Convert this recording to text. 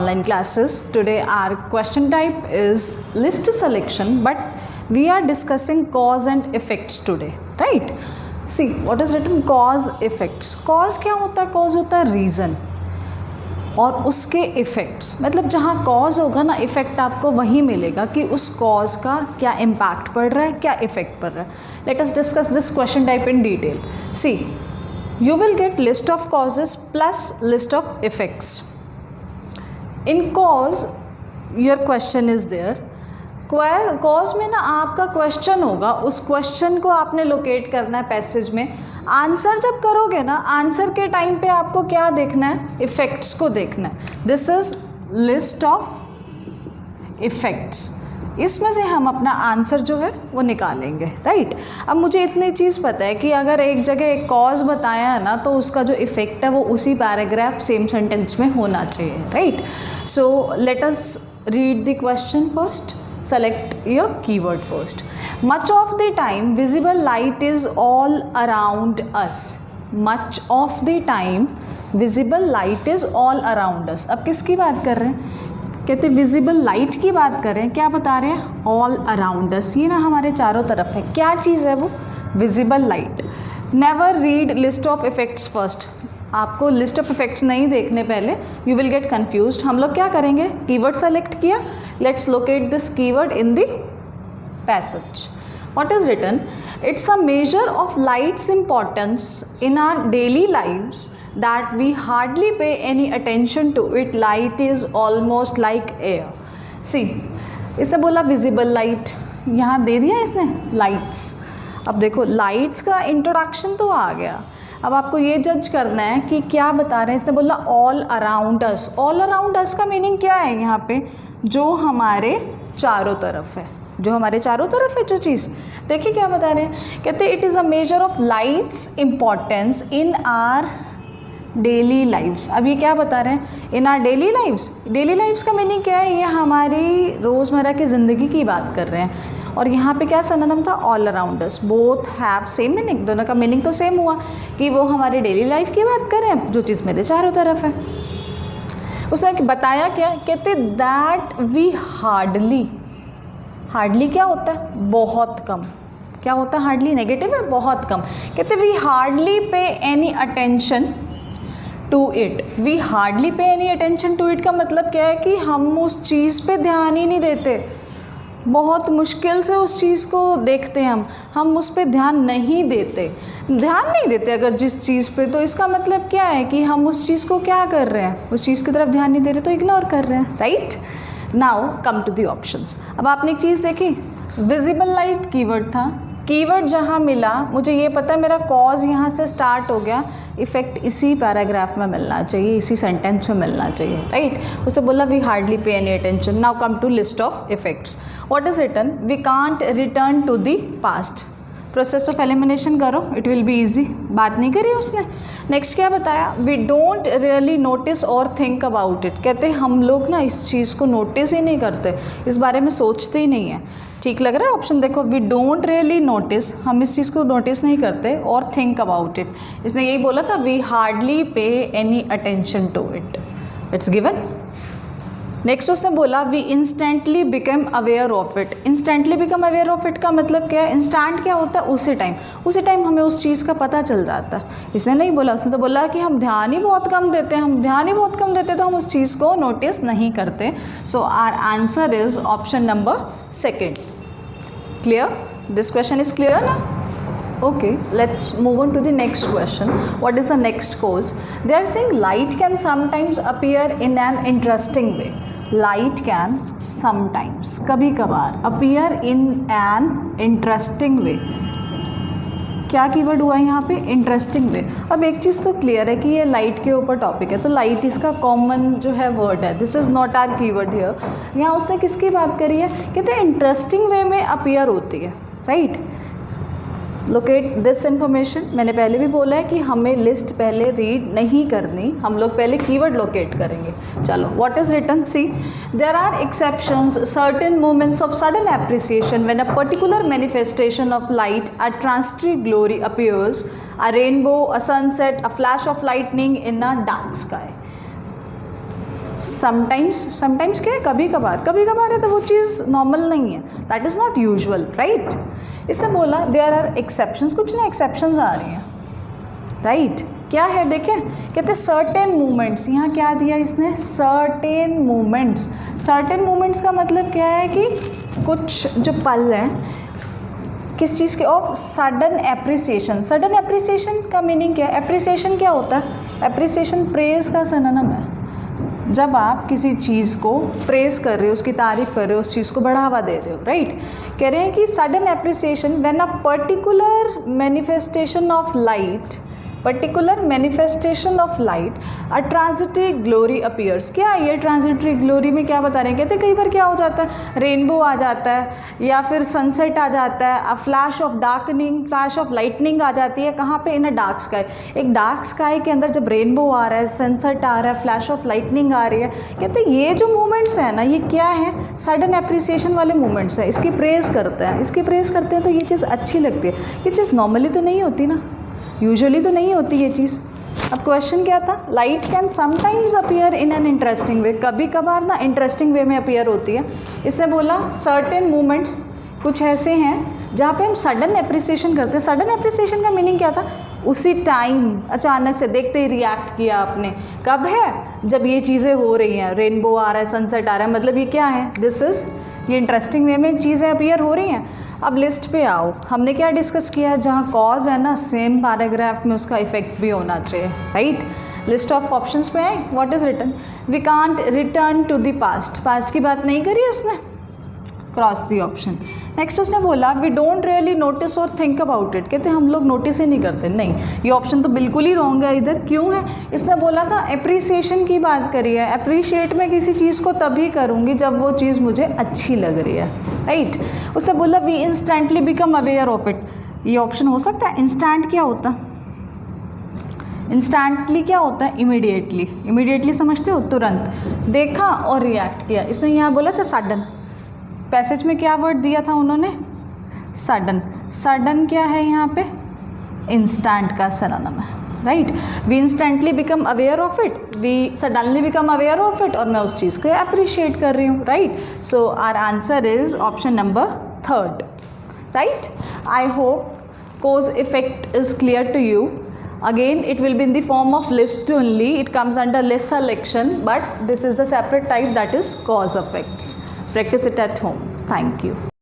Online classes. Today our question type is list selection, but we are discussing cause and effects today, right? See what is written, cause effects. Cause क्या होता है? Cause होता है reason और उसके effects, मतलब जहाँ cause होगा ना इफ़ेक्ट आपको वही मिलेगा कि उस कॉज का क्या इम्पैक्ट पड़ रहा है, क्या इफ़ेक्ट पड़ रहा है. Let us discuss this question type in detail. See, you will get list of causes plus list of effects. In cause your question is there. cause में ना आपका क्वेश्चन होगा, उस क्वेश्चन को आपने लोकेट करना है पैसेज में. आंसर जब करोगे ना, आंसर के टाइम पे आपको क्या देखना है? इफ़ेक्ट्स को देखना है. This is list of effects. इसमें से हम अपना आंसर जो है वो निकालेंगे, राइट. अब मुझे इतनी चीज़ पता है कि अगर एक जगह एक कॉज बताया है ना, तो उसका जो इफ़ेक्ट है वो उसी पैराग्राफ सेम सेंटेंस में होना चाहिए, right. So let us read the question first. Select your keyword first. Much of the time visible light is all around us. Much of the time visible light is all around us. अब किसकी बात कर रहे हैं? कहते visible light की बात कर रहे हैं. क्या बता रहे हैं? All around us. ये ना हमारे चारों तरफ है. क्या चीज़ है वो? Visible light. Never read list of effects first. आपको लिस्ट ऑफ इफेक्ट्स नहीं देखने पहले, यू विल गेट कन्फ्यूज्ड. हम लोग क्या करेंगे? कीवर्ड सेलेक्ट किया. Let's locate this keyword in the passage. What is written? It's a measure of light's importance in our daily lives that we hardly pay any attention to it. Light is almost like air. See, इसने बोला visible light, यहाँ दे दिया इसने lights. अब देखो lights का introduction तो आ गया. अब आपको ये जज करना है कि क्या बता रहे हैं. इसने बोला all around us. All around us का मीनिंग क्या है यहाँ पे? जो हमारे चारों तरफ है, जो हमारे चारों तरफ है जो चीज़. देखिए क्या बता रहे हैं. कहते it is a measure of light's importance in are daily lives. अब ये क्या बता रहे हैं? इन are daily lives. Daily lives का मीनिंग क्या है? ये हमारी रोज़मर्रा की ज़िंदगी की बात कर रहे हैं. और यहाँ पे क्या सिनोनिम था? All around us. Both have same meaning. दोनों का मीनिंग तो सेम हुआ कि वो हमारे डेली लाइफ की बात कर रहे हैं, जो चीज़ मेरे चारों तरफ है. उसने बताया क्या? कहते दैट वी हार्डली. हार्डली क्या होता है? बहुत कम. क्या होता है हार्डली? नेगेटिव है, बहुत कम. कहते we hardly pay any attention to it. We hardly pay any attention to it का मतलब क्या है? कि हम उस चीज़ पे ध्यान ही नहीं देते. बहुत मुश्किल से उस चीज़ को देखते हैं हम उस पर ध्यान नहीं देते. ध्यान नहीं देते अगर जिस चीज़ पे, तो इसका मतलब क्या है? कि हम उस चीज़ को क्या कर रहे हैं? उस चीज़ की तरफ ध्यान नहीं दे रहे, तो इग्नोर कर रहे हैं, right. Now come to the options. अब आपने एक चीज़ देखी, विजिबल लाइट कीवर्ड था. कीवर्ड जहाँ मिला, मुझे ये पता है मेरा कॉज यहाँ से स्टार्ट हो गया, इफेक्ट इसी पैराग्राफ में मिलना चाहिए, इसी सेंटेंस में मिलना चाहिए, राइट. उसे बोला we hardly pay any attention. Now come to list of effects. What is written? We can't return to the past. Process of elimination करो, इट विल बी ईजी. बात नहीं करी उसने. नेक्स्ट क्या बताया? वी डोंट रियली नोटिस और think about it. कहते हम लोग ना इस चीज़ को नोटिस ही नहीं करते, इस बारे में सोचते ही नहीं है. ठीक लग रहा है ऑप्शन? देखो, वी डोंट रियली नोटिस, हम इस चीज़ को नोटिस नहीं करते, और थिंक अबाउट इट. इसने यही बोला था, we hardly pay any attention to it. It's given. Next उसने बोला we instantly become aware of it. Instantly become aware of it का मतलब क्या है? इंस्टेंट क्या होता है? उसी टाइम हमें उस चीज़ का पता चल जाता है. इसने नहीं बोला, उसने तो बोला कि हम ध्यान ही बहुत कम देते हैं, तो हम उस चीज़ को नोटिस नहीं करते. So our answer is option number second. Clear? This question is clear ना? Okay, let's move on to the next question. What is the next cause? They are saying light can sometimes appear in an interesting way. Light can sometimes, कभी कभार, appear in an interesting way. क्या keyword हुआ यहाँ पे? Interesting way. अब एक चीज़ तो clear है कि ये लाइट के ऊपर टॉपिक है, तो लाइट इसका कॉमन जो है वर्ड है. This is not our keyword here. यहाँ उसने किसकी बात करी है? कहते हैं इंटरेस्टिंग वे में अपीयर होती है, राइट. Locate this information. मैंने पहले भी बोला है कि हमें लिस्ट पहले रीड नहीं करनी, हम लोग पहले कीवर्ड लोकेट करेंगे. चलो, what is written? See, there are exceptions, certain moments of sudden appreciation when a particular manifestation of light, a transitory glory appears, a rainbow, a sunset, a flash of lightning in a dark sky. Sometimes क्या है, कभी कभार है तो वो चीज़ normal नहीं है, that is not usual, right. इसने बोला देयर आर एक्सेप्शंस, कुछ ना एक्सेप्शंस आ रही हैं, राइट। क्या है देखें, कहते सर्टेन मूवमेंट्स, यहाँ क्या दिया इसने, सर्टेन मूवमेंट्स का मतलब क्या है कि कुछ जो पल हैं किस चीज़ के, और सडन एप्रिसिएशन का मीनिंग क्या है, एप्रिसिएशन क्या होता है, एप्रिसिएशन प्रेज का सिनोनिम है। जब आप किसी चीज़ को प्रेज कर रहे हो, उसकी तारीफ कर रहे हो, उस चीज़ को बढ़ावा दे रहे हो, राइट। कह रहे हैं कि sudden appreciation when a particular manifestation of light, a transitory glory appears. क्या है ये ट्रांजिटरी ग्लोरी में क्या बता रहे हैं, कहते कई बार क्या हो जाता है, रेनबो आ जाता है या फिर सनसेट आ जाता है, अ फ्लैश ऑफ लाइटनिंग आ जाती है, कहाँ पे, इन अ डार्क स्काई। एक डार्क स्काई के अंदर जब रेनबो आ रहा है, सनसेट आ रहा है, फ्लैश ऑफ लाइटनिंग आ रही है, कहते ये जो मूवमेंट्स हैं ना, ये क्या है, सडन एप्रिसिएशन वाले मूवमेंट्स हैं, इसकी प्रेज़ करते हैं तो ये चीज़ अच्छी लगती है। ये चीज़ नॉर्मली तो नहीं होती ना, यूजुअली तो नहीं होती ये चीज़। अब क्वेश्चन क्या था, light can sometimes appear in an interesting way, कभी कभार ना इंटरेस्टिंग वे में अपीयर होती है। इसने बोला सर्टेन मूवमेंट्स कुछ ऐसे हैं जहाँ पे हम सडन एप्रिसिएशन करते हैं। सडन एप्रिसिएशन का मीनिंग क्या था, उसी टाइम अचानक से देखते ही रिएक्ट किया आपने। कब है, जब ये चीज़ें हो रही हैं, रेनबो आ रहा है, सनसेट आ रहा है, मतलब ये क्या है, ये इंटरेस्टिंग वे में चीज़ें अपीयर हो रही हैं। अब लिस्ट पे आओ, हमने क्या डिस्कस किया है, जहाँ कॉज है ना, सेम पैराग्राफ में उसका इफेक्ट भी होना चाहिए, राइट। लिस्ट ऑफ ऑप्शंस पे आए, what is written, we can't return to the past की बात नहीं करी उसने, क्रॉस दी ऑप्शन। नेक्स्ट उसने बोला वी डोंट रियली नोटिस और थिंक अबाउट इट, कहते हम लोग नोटिस ही नहीं करते, नहीं, ये ऑप्शन तो बिल्कुल ही रॉन्ग है इधर। क्यों है, इसने बोला था एप्रिसिएशन की बात करी है, अप्रिशिएट मैं किसी चीज़ को तभी करूँगी जब वो चीज़ मुझे अच्छी लग रही है, राइट। उसने बोला we instantly become aware of it, ये ऑप्शन हो सकता है। इंस्टेंट क्या होता है, इंस्टेंटली क्या होता है, इमीडिएटली समझते हो, तुरंत देखा और रिएक्ट किया। इसने यहाँ बोला था सडन, पैसेज में क्या वर्ड दिया था उन्होंने, सडन क्या है यहाँ पे, इंस्टेंट का सिनोनिम है, right. We instantly become aware of it, we suddenly become aware of it, और मैं उस चीज़ को अप्रिशिएट कर रही हूँ, right. So our answer is option number 3, right. I hope cause effect is clear to you. Again, it will be in the form of list only, it comes under list selection, but this is the separate type, that is cause effects. Practice it at home. Thank you.